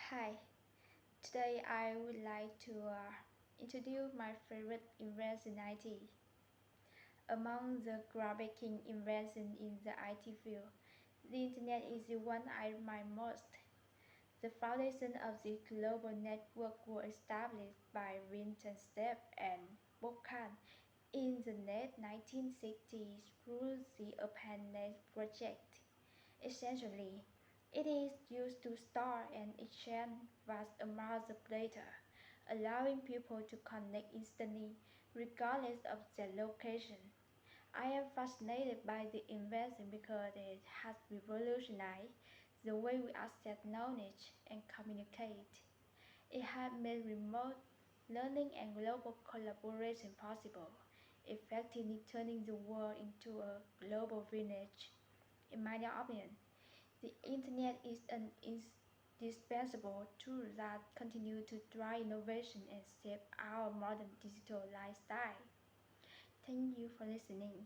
Hi, today I would like to introduce my favorite invention in IT. Among the groundbreaking inventions in the IT field, the Internet is the one I admire most. The foundation of the global network was established by Winton Stebb and Bob Kahn in the late 1960s through the ARPANET project. Essentially, it is used to store and exchange vast amounts of data, allowing people to connect instantly regardless of their location. I am fascinated by the invention because it has revolutionized the way we access knowledge and communicate. It has made remote learning and global collaboration possible, effectively turning the world into a global village. In my opinion, the Internet is an indispensable tool that continues to drive innovation and shape our modern digital lifestyle. Thank you for listening.